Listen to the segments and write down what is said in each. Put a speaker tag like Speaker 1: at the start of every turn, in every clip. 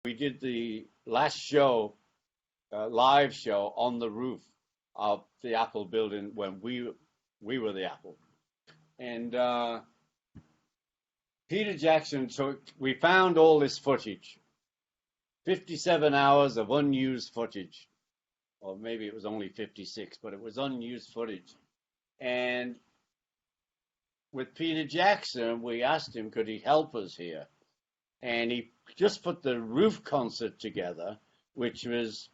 Speaker 1: We did the last show, live show on the roof of the Apple building when we were the Apple. And Peter Jackson we found all this footage, 57 hours of unused footage, or maybe it was only 56, but it was unused footage. And with Peter Jackson, we asked him, could he help us here? And he just put the roof concert together, which was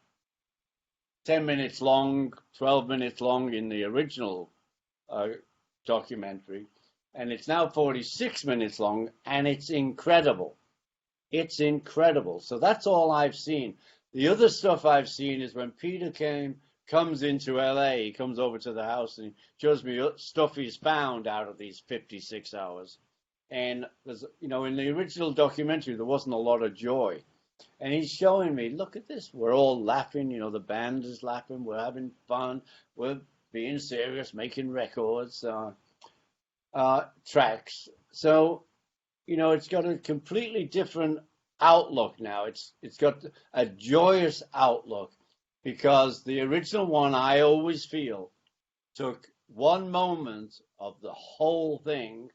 Speaker 1: 10 minutes long, 12 minutes long in the original documentary. And it's now 46 minutes long, and it's incredible. It's incredible. So that's all I've seen. The other stuff I've seen is when Peter comes into LA, he comes over to the house and he shows me stuff he's found out of these 56 hours. And there's, in the original documentary, there wasn't a lot of joy. And he's showing me, look at this. We're all laughing. The band is laughing. We're having fun. We're being serious, making records, tracks. So, it's got a completely different outlook now. It's got a joyous outlook, because the original one, I always feel, took one moment of the whole thing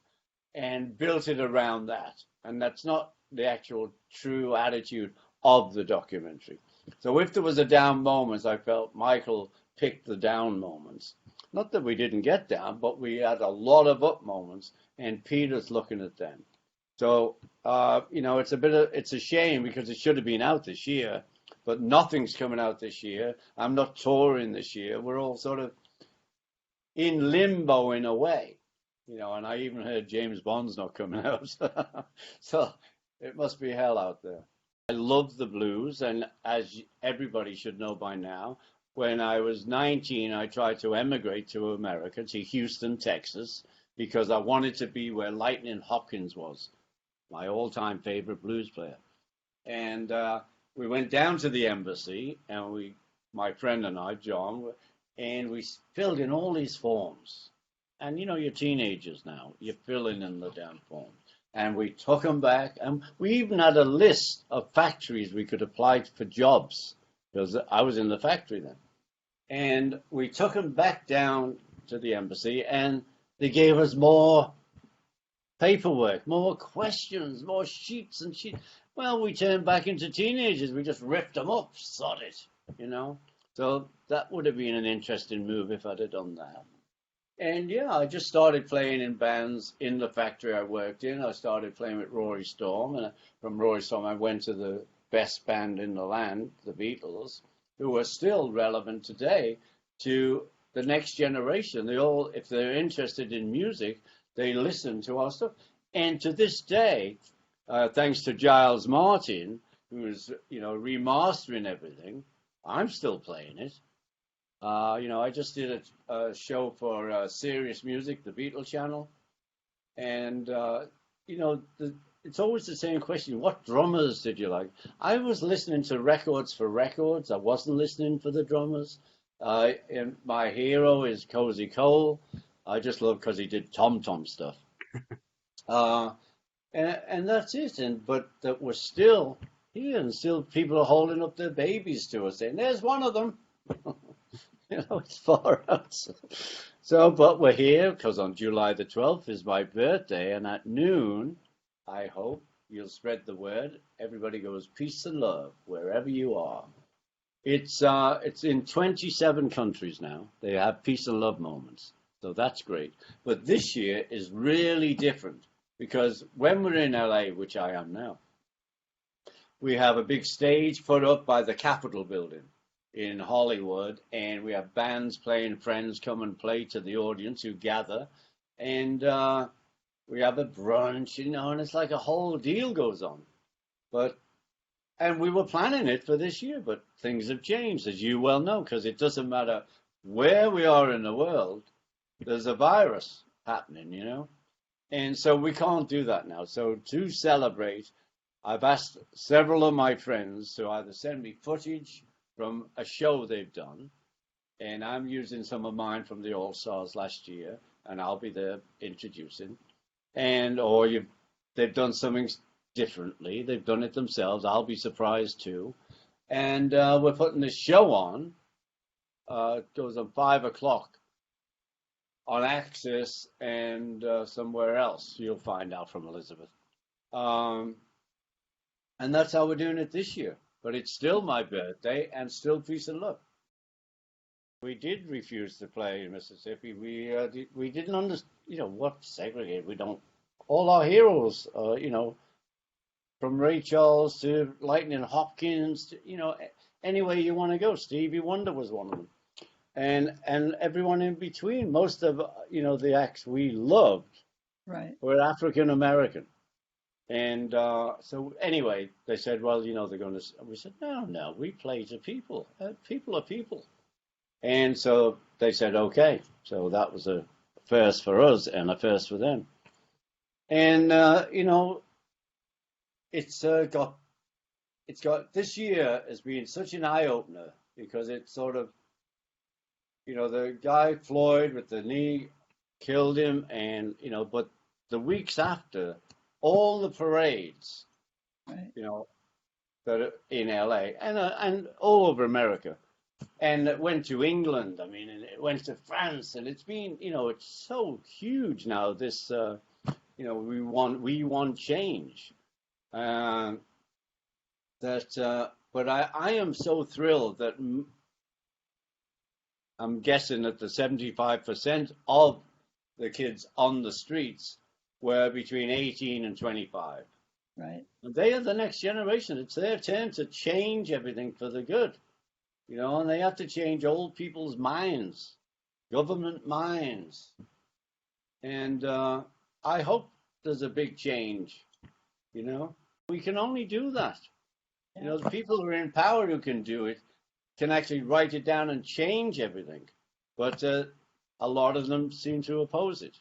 Speaker 1: and built it around that. And that's not the actual true attitude of the documentary. So if there was a down moment, I felt Michael picked the down moments. Not that we didn't get down, but we had a lot of up moments, and Peter's looking at them. So, it's a shame, because it should have been out this year, but nothing's coming out this year. I'm not touring this year. We're all sort of in limbo in a way, and I even heard James Bond's not coming out. So it must be hell out there. I love the blues, and as everybody should know by now, when I was 19, I tried to emigrate to America, to Houston, Texas, because I wanted to be where Lightning Hopkins was, my all-time favorite blues player. And we went down to the embassy, and my friend and I, John, and we filled in all these forms. And, you're teenagers now. You're filling in the damn forms. And we took them back, and we even had a list of factories we could apply for jobs, because I was in the factory then. And we took them back down to the embassy, and they gave us more paperwork, more questions, more sheets and sheets. Well, we turned back into teenagers. We just ripped them up, sod it, So that would have been an interesting move if I'd have done that. And yeah, I just started playing in bands in the factory I worked in. I started playing with Rory Storm, and from Rory Storm I went to the best band in the land, the Beatles, who are still relevant today to the next generation. If they're interested in music, they listen to our stuff. And to this day, thanks to Giles Martin, who's, remastering everything, I'm still playing it. I just did a show for Serious Music, the Beatles channel. And, it's always the same question. What drummers did you like? I was listening to records for records. I wasn't listening for the drummers. And my hero is Cozy Cole. I just love because he did tom-tom stuff. And that's it. But that we're still here, and still people are holding up their babies to us, saying, there's one of them. It's far out. So, but we're here because on July the 12th is my birthday, and at noon, I hope you'll spread the word. Everybody goes peace and love wherever you are. It's in 27 countries now. They have peace and love moments. So that's great. But this year is really different, because when we're in LA, which I am now, we have a big stage put up by the Capitol building in Hollywood, and we have bands playing, friends come and play to the audience who gather, and we have a brunch, and it's like a whole deal goes on. And we were planning it for this year, but things have changed, as you well know, because it doesn't matter where we are in the world, there's a virus happening, and so we can't do that now. So to celebrate, I've asked several of my friends to either send me footage from a show they've done, and I'm using some of mine from the All-Stars last year, and I'll be there introducing, they've done something differently. They've done it themselves. I'll be surprised too. And we're putting this show on. It goes on 5 o'clock on Axis and somewhere else. You'll find out from Elizabeth. And that's how we're doing it this year. But it's still my birthday and still peace and love. We did refuse to play in Mississippi. We didn't understand, what segregate. We don't. All our heroes, from Ray Charles to Lightning Hopkins, any way you want to go. Stevie Wonder was one of them, and everyone in between. Most of the acts we loved were African American, and so anyway, they said, well, they're going to. We said, no, we play to people. People are people. And so they said, okay. So that was a first for us and a first for them. And, it's got this year has been such an eye opener because it's sort of, the guy Floyd with the knee killed him. And, but the weeks after, all the parades, that are in LA and all over America. And it went to England, and it went to France, and it's been, it's so huge now. This, we want change. But I am so thrilled that I'm guessing that the 75% of the kids on the streets were between 18 and 25.
Speaker 2: Right.
Speaker 1: And they are the next generation. It's their turn to change everything for the good. And they have to change old people's minds, government minds. And I hope there's a big change, We can only do that.
Speaker 2: Yeah.
Speaker 1: The people who are in power who can do it can actually write it down and change everything. But a lot of them seem to oppose it.